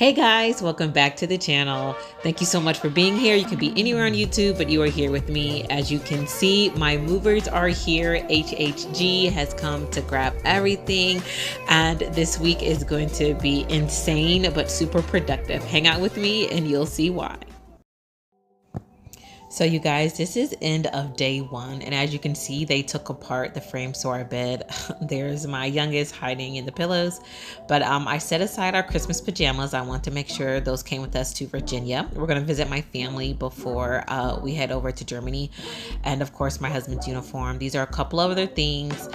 Hey guys, welcome back to the channel. Thank you so much for being here. You could be anywhere on YouTube, but you are here with me. As you can see, my movers are here. HHG has come to grab everything, and this week is going to be insane but super productive. Hang out with me and you'll see why. So you guys, this is end of day one, and as you can see, they took apart the frames to our bed. There's my youngest hiding in the pillows, but I set aside our Christmas pajamas. I want to make sure those came with us to Virginia. We're gonna visit my family before we head over to Germany, and of course my husband's uniform. These are a couple of other things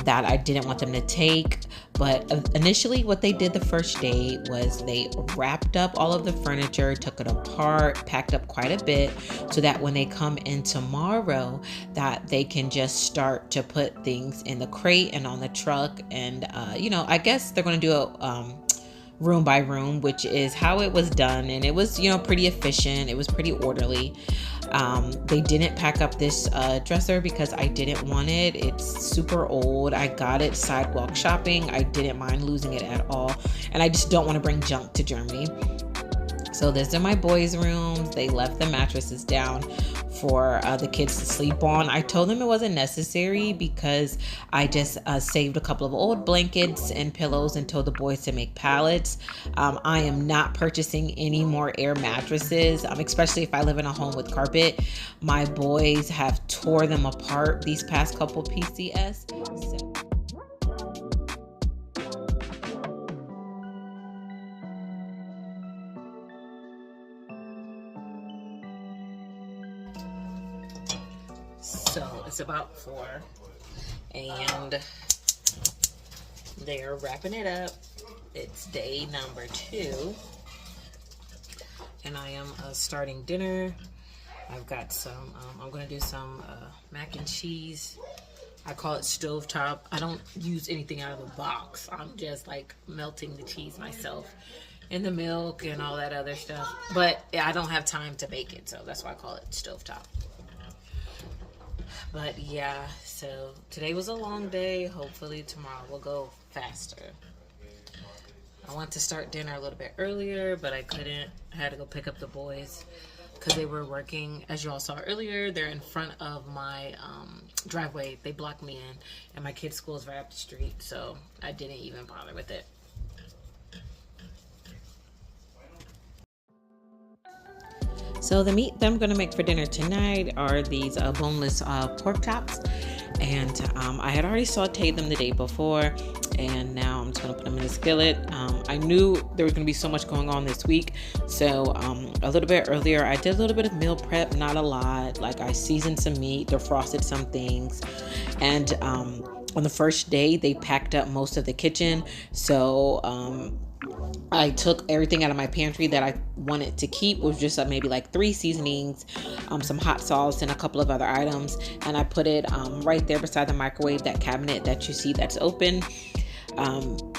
that I didn't want them to take, but initially what they did the first day was they wrapped up all of the furniture, took it apart, packed up quite a bit, so that when they come in tomorrow that they can just start to put things in the crate and on the truck. And I guess they're going to do a room by room, which is how it was done, and it was pretty efficient. It was pretty orderly. They didn't pack up this dresser because I didn't want it. It's super old. I got it sidewalk shopping. I didn't mind losing it at all, and I just don't want to bring junk to Germany. So these are my boys' rooms. They left the mattresses down for the kids to sleep on. I told them it wasn't necessary because I just saved a couple of old blankets and pillows and told the boys to make pallets. I am not purchasing any more air mattresses, especially if I live in a home with carpet. My boys have tore them apart these past couple PCS. So it's about 4 and they're wrapping it up. It's day number 2 and I am starting dinner. I've got some, I'm going to do some mac and cheese. I call it stovetop. I don't use anything out of the box. I'm just like melting the cheese myself in the milk and all that other stuff. But I don't have time to bake it, so that's why I call it stovetop. But yeah, so today was a long day. Hopefully tomorrow will go faster. I want to start dinner a little bit earlier, but I couldn't. I had to go pick up the boys because they were working. As you all saw earlier, they're in front of my driveway. They blocked me in, and my kids' school is right up the street, so I didn't even bother with it. So the meat that I'm going to make for dinner tonight are these boneless pork chops. And I had already sauteed them the day before. And now I'm just going to put them in the skillet. I knew there was going to be so much going on this week. So a little bit earlier, I did a little bit of meal prep, not a lot. Like I seasoned some meat, defrosted some things. And on the first day, they packed up most of the kitchen. So I took everything out of my pantry that I wanted to keep, was just maybe like 3 seasonings, some hot sauce, and a couple of other items. And I put it right there beside the microwave, that cabinet that you see that's open.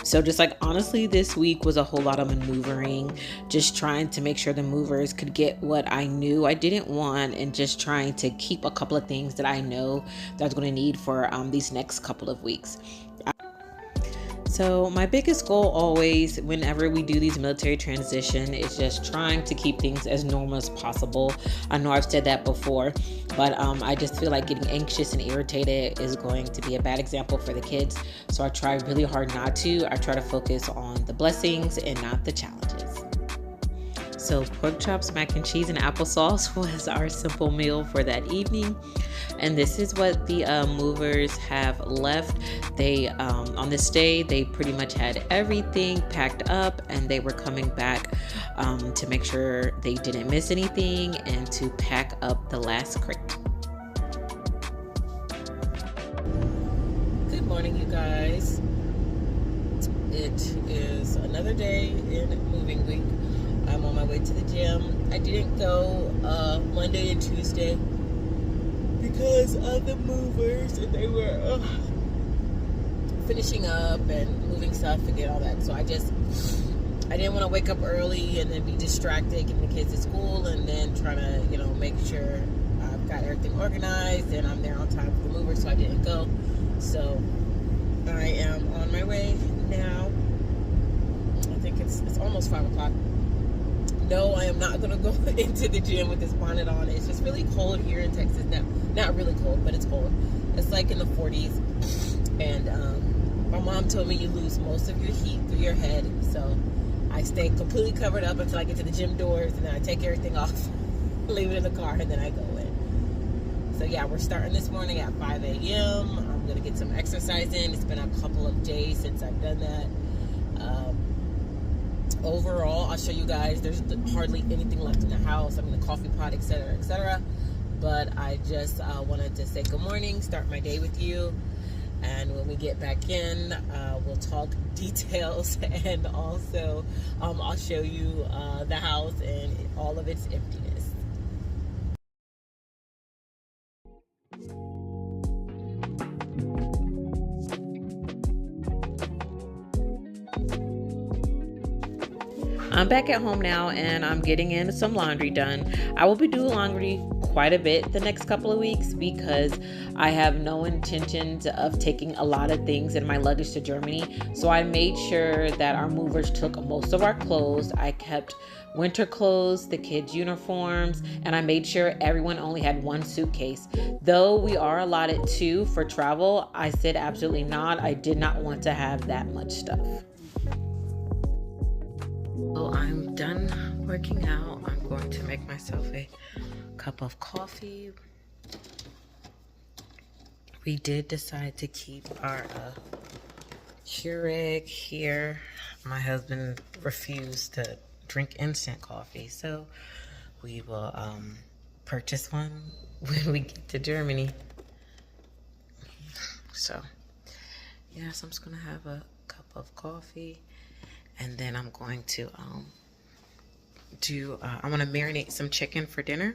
So just like honestly, this week was a whole lot of maneuvering, just trying to make sure the movers could get what I knew I didn't want, and just trying to keep a couple of things that I know that I was going to need for these next couple of weeks. So my biggest goal always, whenever we do these military transition, is just trying to keep things as normal as possible. I know I've said that before, but I just feel like getting anxious and irritated is going to be a bad example for the kids. So I try really hard not to. I try to focus on the blessings and not the challenges. So pork chops, mac and cheese, and applesauce was our simple meal for that evening. And this is what the movers have left. They on this day, they pretty much had everything packed up, and they were coming back to make sure they didn't miss anything and to pack up the last crate. Good morning, you guys. It is another day in moving week. I'm on my way to the gym. I didn't go Monday and Tuesday because of the movers, and they were finishing up and moving stuff and get all that. So I didn't want to wake up early and then be distracted getting the kids to school, and then trying to make sure I've got everything organized and I'm there on time for the movers. So I didn't go. So I am on my way now. I think it's It's almost 5 o'clock. No, I am not going to go into the gym with this bonnet on. It's just really cold here in Texas now. Not really cold, but it's cold. It's like in the 40s. And my mom told me you lose most of your heat through your head. So I stay completely covered up until I get to the gym doors. And then I take everything off, leave it in the car, and then I go in. So yeah, we're starting this morning at 5 a.m. I'm going to get some exercise in. It's been a couple of days since I've done that. Overall, I'll show you guys, there's hardly anything left in the house. I mean, the coffee pot, etc., etc. But I just wanted to say good morning, start my day with you. And when we get back in, we'll talk details, and also I'll show you the house and all of its emptiness. I'm back at home now, and I'm getting in some laundry done. I will be doing laundry quite a bit the next couple of weeks because I have no intentions of taking a lot of things in my luggage to Germany. So I made sure that our movers took most of our clothes. I kept winter clothes, the kids' uniforms, and I made sure everyone only had one suitcase. Though we are allotted 2 for travel, I said absolutely not. I did not want to have that much stuff. So I'm done working out. I'm going to make myself a cup of coffee. We did decide to keep our Keurig here. My husband refused to drink instant coffee, so we will purchase one when we get to Germany. So yes, I'm just gonna have a cup of coffee. And then I'm going to I'm gonna marinate some chicken for dinner.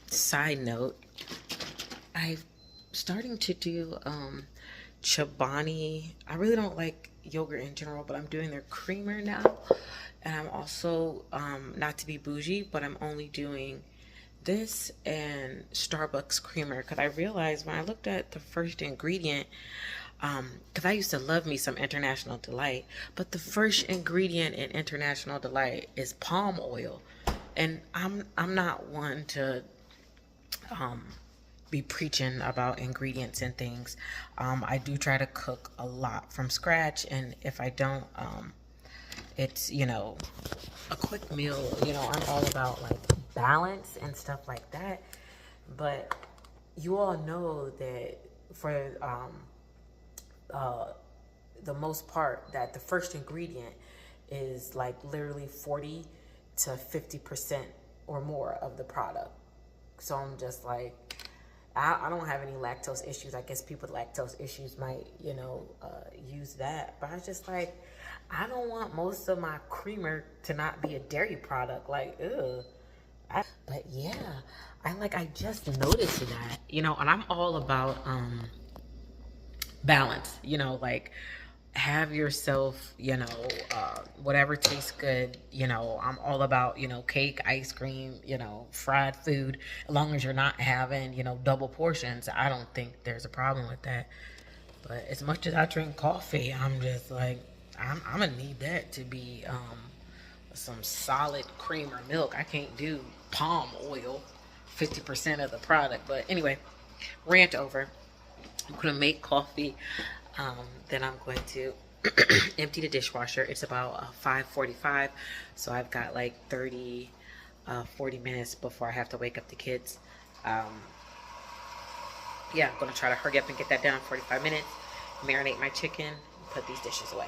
Side note, I'm starting to do Chobani. I really don't like yogurt in general, but I'm doing their creamer now. And I'm also, not to be bougie, but I'm only doing this and Starbucks creamer, because I realized when I looked at the first ingredient, because I used to love me some International Delight, but the first ingredient in International Delight is palm oil, and I'm not one to be preaching about ingredients and things. I do try to cook a lot from scratch, and if I don't, it's, you know, a quick meal. You know, I'm all about like balance and stuff like that. But you all know that for the most part, that the first ingredient is like literally 40 to 50% or more of the product. So I'm just like, I don't have any lactose issues. I guess people with lactose issues might, you know, use that. But I was just like, I don't want most of my creamer to not be a dairy product. Like, ugh. But yeah, I just noticed that, you know, and I'm all about balance, you know, like have yourself, you know, whatever tastes good. You know, I'm all about, you know, cake, ice cream, you know, fried food, as long as you're not having, you know, double portions. I don't think there's a problem with that. But as much as I drink coffee, I'm just like, I'm gonna need that to be some solid cream or milk. I can't do palm oil, 50% of the product. But anyway, rant over. I'm gonna make coffee. Then I'm going to empty the dishwasher. It's about 5:45, so I've got like 40 minutes before I have to wake up the kids. Yeah, I'm gonna try to hurry up and get that done in 45 minutes, marinate my chicken, put these dishes away.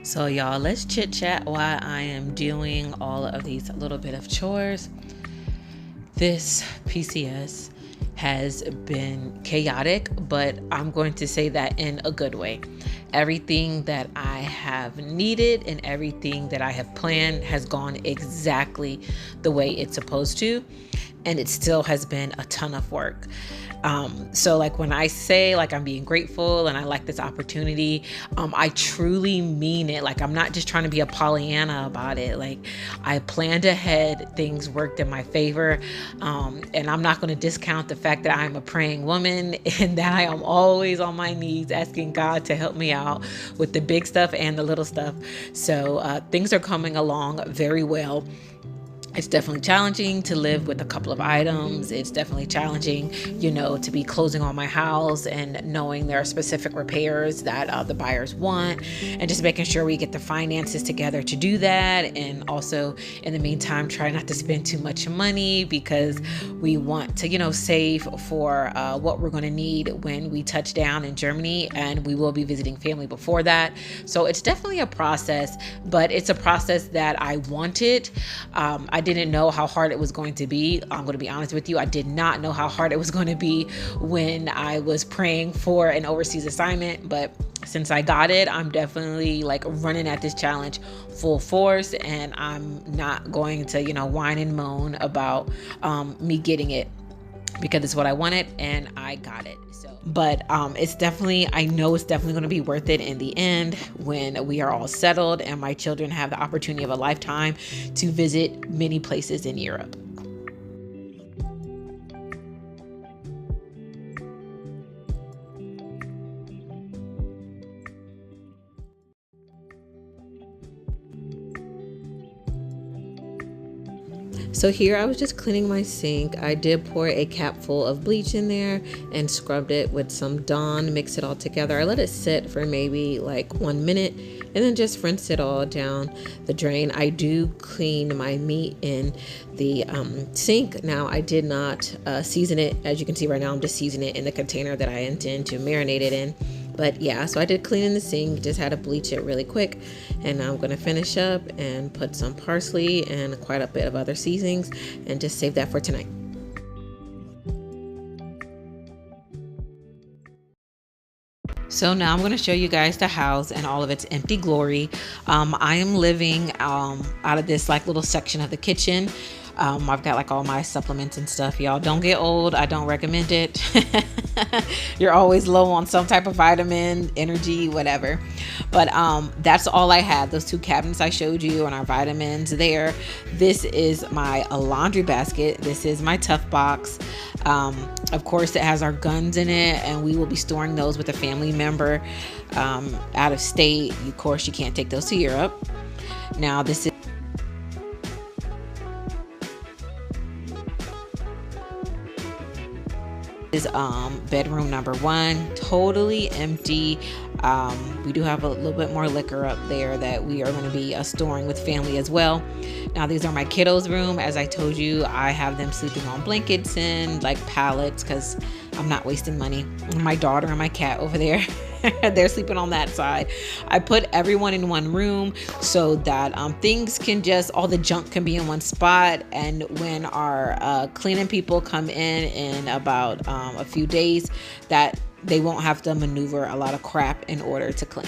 So y'all, let's chit chat while I am doing all of these little bit of chores. This PCS has been chaotic, but I'm going to say that in a good way. Everything that I have needed and everything that I have planned has gone exactly the way it's supposed to. and it still has been a ton of work. So like when I say like I'm being grateful and I like this opportunity, I truly mean it. Like I'm not just trying to be a Pollyanna about it. Like I planned ahead, things worked in my favor, and I'm not going to discount the fact that I'm a praying woman and that I am always on my knees asking God to help me out with the big stuff and the little stuff. So things are coming along very well. It's definitely challenging to live with a couple of items. It's definitely challenging, to be closing on my house and knowing there are specific repairs that the buyers want, and just making sure we get the finances together to do that. And also, in the meantime, try not to spend too much money because we want to, save for what we're going to need when we touch down in Germany, and we will be visiting family before that. So it's definitely a process, but it's a process that I wanted. I didn't know how hard it was going to be. I'm going to be honest with you. I did not know how hard it was going to be when I was praying for an overseas assignment. But since I got it, I'm definitely like running at this challenge full force, and I'm not going to, whine and moan about me getting it, because it's what I wanted and I got it. But I know it's definitely going to be worth it in the end when we are all settled and my children have the opportunity of a lifetime to visit many places in Europe. So here I was just cleaning my sink. I did pour a cap full of bleach in there and scrubbed it with some Dawn, mix it all together. I let it sit for maybe like 1 minute and then just rinse it all down the drain. I do clean my meat in the sink. Now I did not season it. As you can see right now, I'm just seasoning it in the container that I intend to marinate it in. But yeah, so I did clean in the sink, just had to bleach it really quick. And now I'm going to finish up and put some parsley and quite a bit of other seasonings and just save that for tonight. So now I'm going to show you guys the house and all of its empty glory. I am living out of this like little section of the kitchen. I've got like all my supplements and stuff. Y'all don't get old. I don't recommend it. You're always low on some type of vitamin, energy, whatever. But that's all I have. Those 2 cabinets I showed you and our vitamins there. This is my laundry basket. This is my tough box. Of course, it has our guns in it, and we will be storing those with a family member out of state. Of course, you can't take those to Europe. Now, this is bedroom number 1, totally empty. We do have a little bit more liquor up there that we are going to be storing with family as well. Now these are my kiddos' room. As I told you, I have them sleeping on blankets and like pallets because I'm not wasting money. My daughter and my cat over there, they're sleeping on that side. I put everyone in one room so that things can all the junk can be in one spot. And when our cleaning people come in about a few days, that they won't have to maneuver a lot of crap in order to clean.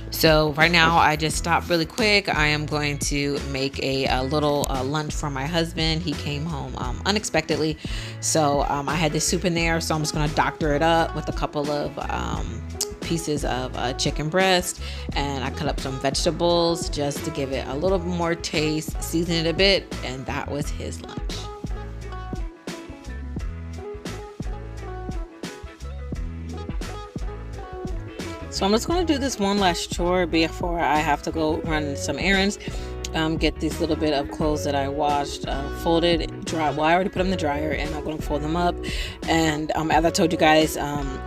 So right now I just stopped really quick. I am going to make a little lunch for my husband. He came home unexpectedly. So I had this soup in there. So I'm just going to doctor it up with a couple of pieces of chicken breast. And I cut up some vegetables just to give it a little more taste, season it a bit. And that was his lunch. So I'm just going to do this one last chore before I have to go run some errands. Get these little bit of clothes that I washed, folded, dry. Well, I already put them in the dryer, and I'm going to fold them up. And as I told you guys,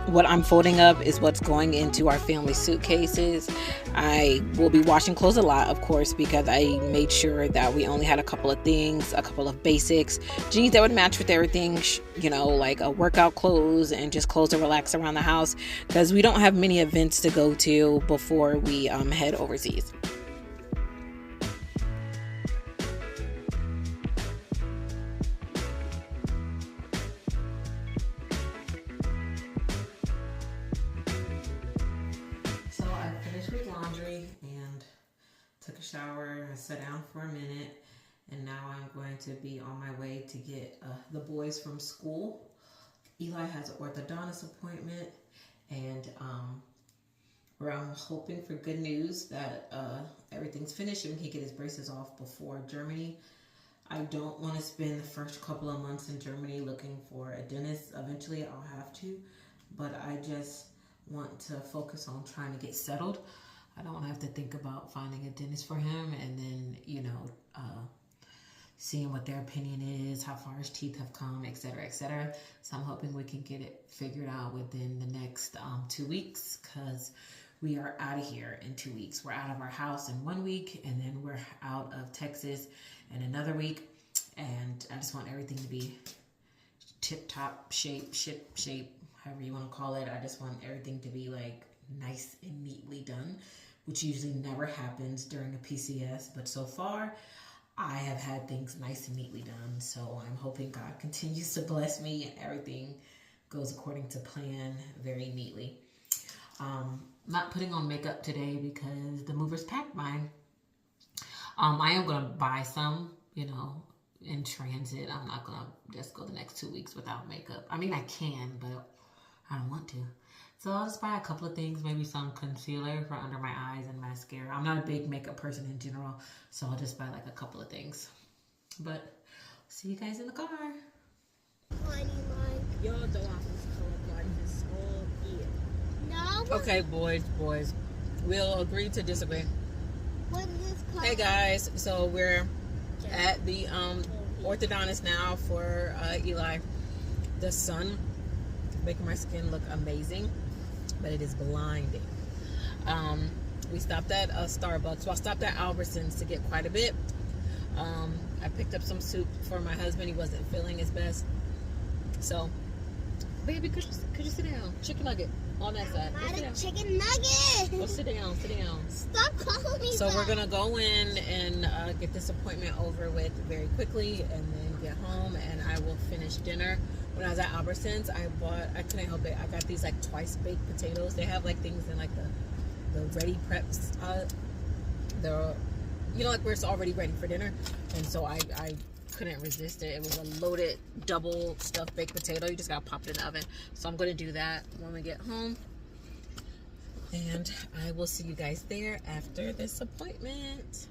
what I'm folding up is what's going into our family suitcases. I will be washing clothes a lot, of course, because I made sure that we only had a couple of things, a couple of basics, jeans that would match with everything, like workout clothes and just clothes to relax around the house, because we don't have many events to go to before we head overseas. Took a shower, I sat down for a minute, and now I'm going to be on my way to get the boys from school. Eli has an orthodontist appointment, and where I'm hoping for good news that everything's finished and he can get his braces off before Germany. I don't want to spend the first couple of months in Germany looking for a dentist. Eventually I'll have to, but I just want to focus on trying to get settled. I don't have to think about finding a dentist for him and then, seeing what their opinion is, how far his teeth have come, et cetera, et cetera. So I'm hoping we can get it figured out within the next 2 weeks, because we are out of here in 2 weeks. We're out of our house in 1 week, and then we're out of Texas in another week. And I just want everything to be tip-top shape, however you want to call it. I just want everything to be like nice and neatly done, which usually never happens during a PCS. But so far, I have had things nice and neatly done. So I'm hoping God continues to bless me and everything goes according to plan very neatly. Not putting on makeup today because the movers packed mine. I am going to buy some, in transit. I'm not going to just go the next 2 weeks without makeup. I mean, I can, but I don't want to. So I'll just buy a couple of things, maybe some concealer for under my eyes and mascara. I'm not a big makeup person in general, so I'll just buy like a couple of things. But see you guys in the car. Your dolphins colorblind is all here. No. Okay, boys. We'll agree to disagree. What is this color? Hey guys, so we're at the orthodontist now for Eli. The sun making my skin look amazing, but it is blinding. We stopped at Starbucks. Well, I stopped at Albertsons to get quite a bit. I picked up some soup for my husband. He wasn't feeling his best. So, baby, could you sit down? Chicken nugget on that side. Not a chicken nugget. Go sit down. Stop calling me So that. we're gonna go in and get this appointment over with very quickly, and then get home, and I will finish dinner. When I was at Albertsons, I couldn't help it. I got these like twice baked potatoes. They have like things in like the ready preps, like where it's already ready for dinner. And so I couldn't resist it. It was a loaded double stuffed baked potato. You just gotta pop it in the oven. So I'm gonna do that when we get home. And I will see you guys there after this appointment.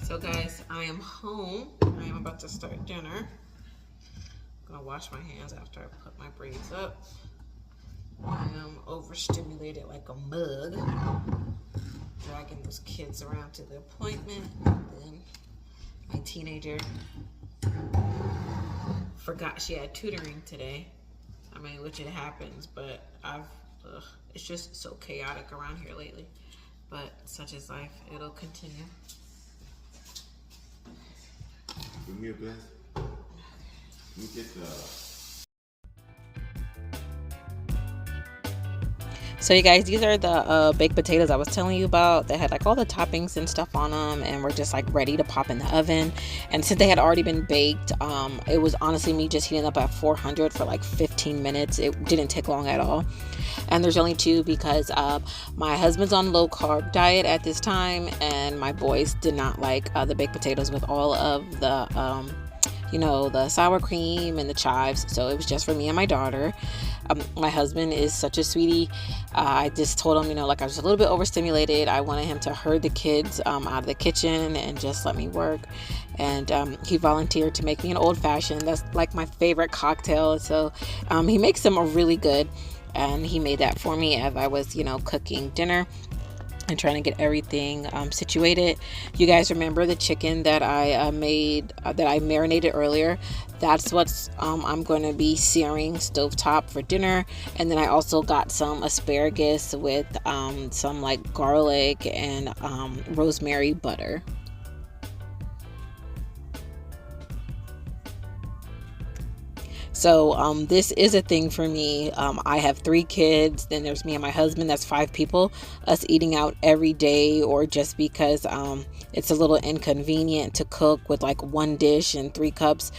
So guys, I am home. I am about to start dinner. I'm gonna wash my hands after I put my braids up. I am overstimulated like a mug, dragging those kids around to the appointment. And then my teenager forgot she had tutoring today. I mean, which it happens, but it's just so chaotic around here lately. But such is life. It'll continue. Give me a glass. Let me get the... So you guys, these are the baked potatoes I was telling you about. They had like all the toppings and stuff on them, and were just like ready to pop in the oven. And since they had already been baked, it was honestly me just heating up at 400 for like 15 minutes. It didn't take long at all. And there's only two because my husband's on low carb diet at this time, and my boys did not like the baked potatoes with all of the the sour cream and the chives. So it was just for me and my daughter. My husband is such a sweetie. I just told him, I was a little bit overstimulated. I wanted him to herd the kids out of the kitchen and just let me work. And he volunteered to make me an old fashioned. That's like my favorite cocktail. So he makes them really good. And he made that for me as I was, cooking dinner and trying to get everything situated. You guys remember the chicken that I made, that I marinated earlier? That's what's I'm going to be searing stovetop for dinner. And then I also got some asparagus with some like garlic and rosemary butter. So this is a thing for me. I have 3 kids, then there's me and my husband, that's 5 people. Us eating out every day, or just because it's a little inconvenient to cook with like 1 dish and 3 cups,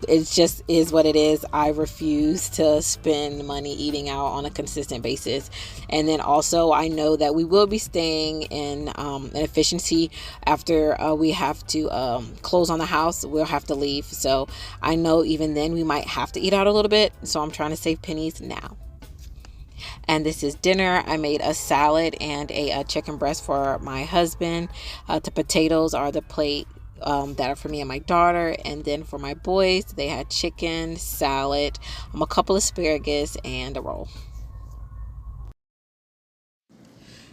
it just is what it is. I refuse to spend money eating out on a consistent basis. And then also I know that we will be staying in an efficiency after we have to close on the house. We'll have to leave, so I know even then we might have to eat out a little bit, so I'm trying to save pennies now. And this is dinner. I made a salad and a chicken breast for my husband. The potatoes are the plate that are for me and my daughter. And then for my boys, they had chicken, salad, a couple asparagus, and a roll.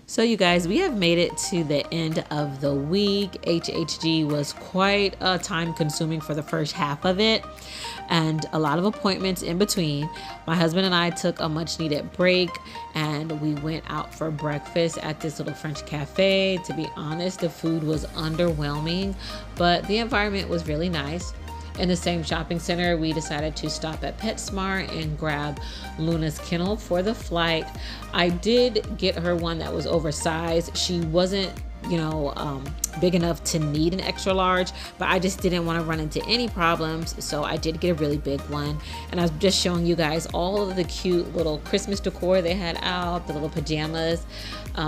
So you guys, we have made it to the end of the week. HHG was quite time consuming for the first half of it, and a lot of appointments in between. My husband and I took a much needed break, and we went out for breakfast at this little French cafe. To be honest, the food was underwhelming, but the environment was really nice. In the same shopping center, we decided to stop at PetSmart and grab Luna's kennel for the flight. I did get her one that was oversized. She wasn't, big enough to need an extra large, but I just didn't want to run into any problems, so I did get a really big one. And I was just showing you guys all of the cute little Christmas decor they had out, the little pajamas.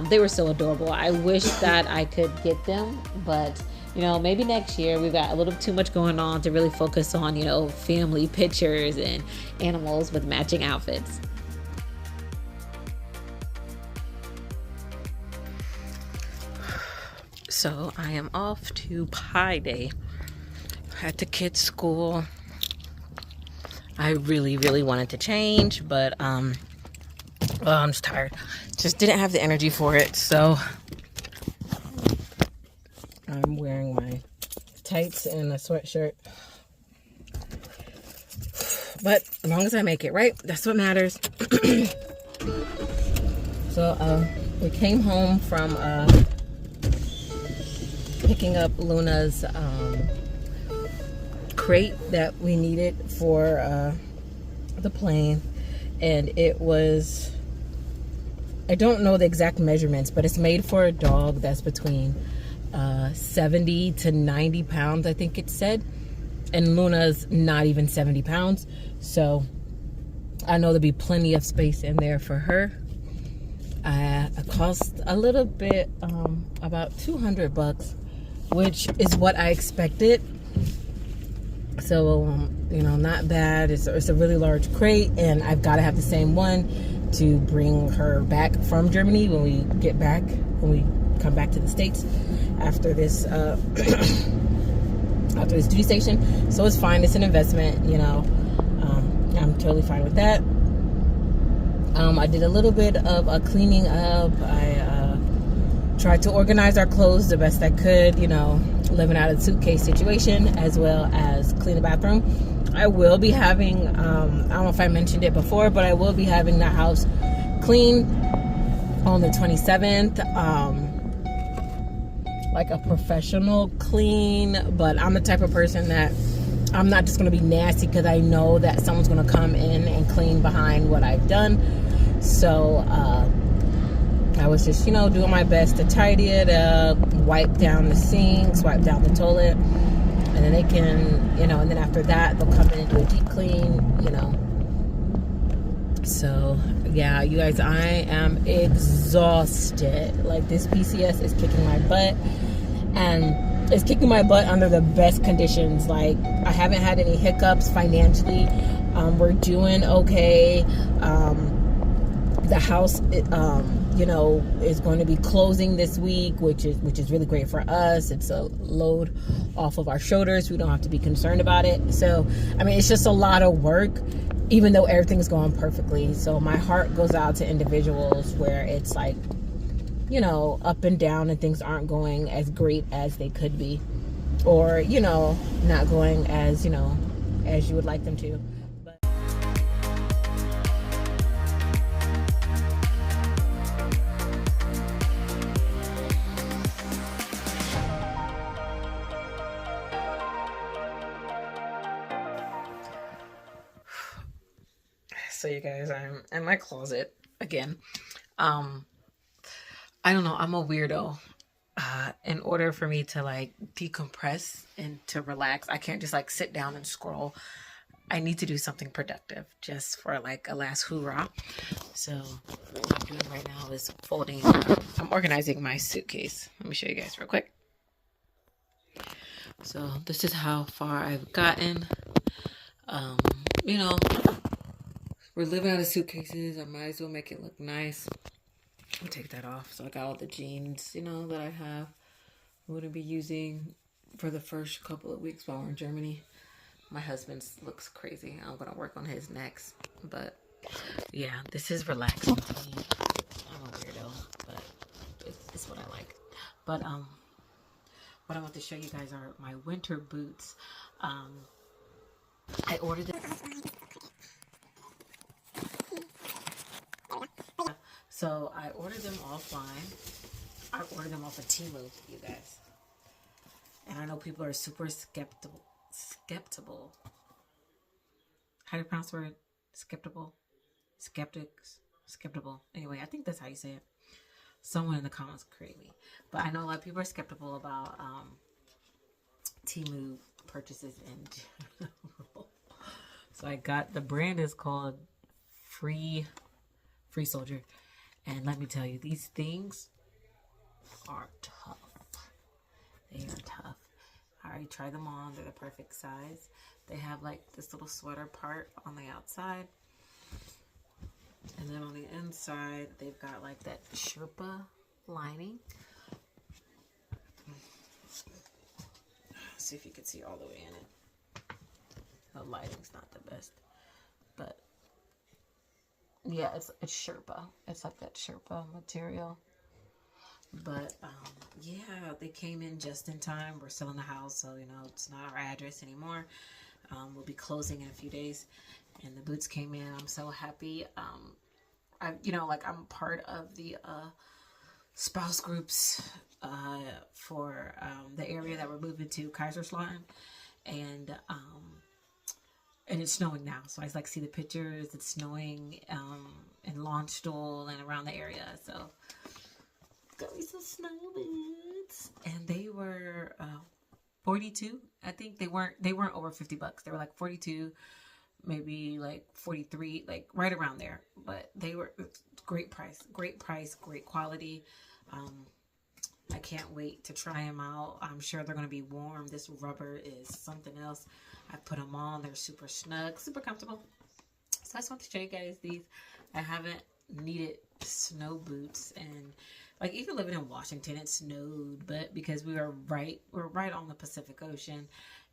They were so adorable. I wish that I could get them, but maybe next year. We've got a little too much going on to really focus on, family pictures and animals with matching outfits. So I am off to Pie Day at the kids' school. I really, really wanted to change, but I'm just tired. Just didn't have the energy for it, so I'm wearing my tights and a sweatshirt. But as long as I make it, right? That's what matters. So we came home from picking up Luna's crate that we needed for the plane. And it was, I don't know the exact measurements, but it's made for a dog that's between 70 to 90 pounds, I think it said. And Luna's not even 70 pounds. So I know there'll be plenty of space in there for her. It cost a little bit, about $200, which is what I expected. So, not bad. It's a really large crate, and I've got to have the same one to bring her back from Germany when we come back to the States after this duty station. So it's fine. It's an investment, I'm totally fine with that. I did a little bit of a cleaning up. I tried to organize our clothes the best I could, living out of the suitcase situation, as well as clean the bathroom. I will be having, I don't know if I mentioned it before, but I will be having the house clean on the 27th. Like a professional clean, but I'm the type of person that I'm not just going to be nasty because I know that someone's going to come in and clean behind what I've done. So I was just, doing my best to tidy it up, wipe down the sinks, wipe down the toilet, and then they can, and then after that, they'll come in and do a deep clean, So, yeah, you guys, I am exhausted. Like, this PCS is kicking my butt, and it's kicking my butt under the best conditions. Like, I haven't had any hiccups financially. We're doing okay. The house, is going to be closing this week, which is really great for us. It's a load off of our shoulders. We don't have to be concerned about it. So, it's just a lot of work, even though everything's going perfectly. So my heart goes out to individuals where it's like, up and down and things aren't going as great as they could be, or, not going as you would like them to. So you guys, I'm in my closet again. I don't know, I'm a weirdo. In order for me to like decompress and to relax, I can't just like sit down and scroll. I need to do something productive just for like a last hoorah. So what I'm doing right now is I'm organizing my suitcase. Let me show you guys real quick. So this is how far I've gotten. You know, we're living out of suitcases. I might as well make it look nice. I'll take that off. So I got all the jeans, you know, that I have. I'm going to be using for the first couple of weeks while we're in Germany. My husband's looks crazy. I'm going to work on his next. But yeah, this is relaxing to me. I'm a weirdo, but it's what I like. But what I want to show you guys are my winter boots. I ordered them. So I ordered them offline. I ordered them off of Temu, you guys. And I know people are super skeptical. How do you pronounce the word? Skeptical? Skeptical. Anyway, I think that's how you say it. Someone in the comments correct me. But I know a lot of people are skeptical about Temu purchases in general. So I got, the brand is called Free Soldier. And let me tell you, these things are tough. They are tough. I already tried them on. They're the perfect size. They have like this little sweater part on the outside. And then on the inside, they've got like that Sherpa lining. See if you can see all the way in it. The lighting's not the best. But yeah, it's Sherpa. It's like that Sherpa material. But yeah, they came in just in time. We're still in the house, so you know it's not our address anymore. We'll be closing in a few days, and the boots came in. I'm so happy. I'm part of the spouse groups for the area that we're moving to, Kaiserslautern, and it's snowing now. So I like see the pictures. It's snowing in Landstuhl and around the area. So got me some snow boots, and they were 42. I think they weren't over $50. They were like 42, maybe like 43, like right around there. But they were great price, great quality. I can't wait to try them out. I'm sure they're going to be warm. This rubber is something else. I put them on. They're super snug, super comfortable. So I just want to show you guys these. I haven't needed snow boots, and like even living in Washington, it snowed, but because we're right on the Pacific Ocean,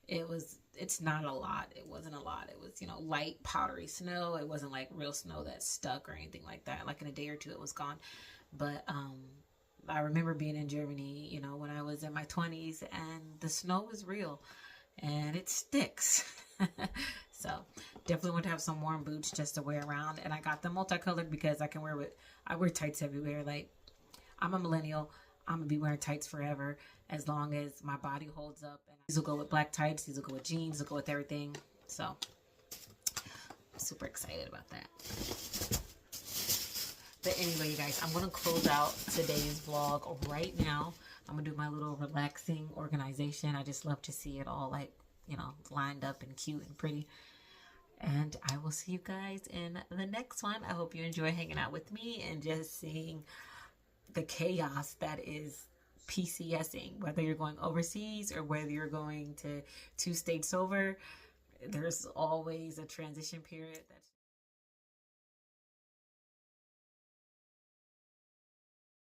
it's not a lot. It wasn't a lot. It was, light powdery snow. It wasn't like real snow that stuck or anything like that. Like in a day or two, it was gone. But I remember being in Germany, when I was in my 20s, and the snow was real, and it sticks. So definitely want to have some warm boots just to wear around. And I got them multicolored because I wear tights everywhere. Like, I'm a millennial. I'm gonna be wearing tights forever as long as my body holds up. And these will go with black tights. These will go with jeans. They'll go with everything. So I'm super excited about that. But anyway, you guys, I'm going to close out today's vlog right now. I'm going to do my little relaxing organization. I just love to see it all like, lined up and cute and pretty. And I will see you guys in the next one. I hope you enjoy hanging out with me and just seeing the chaos that is PCSing. Whether you're going overseas or whether you're going to 2 states over, there's always a transition period.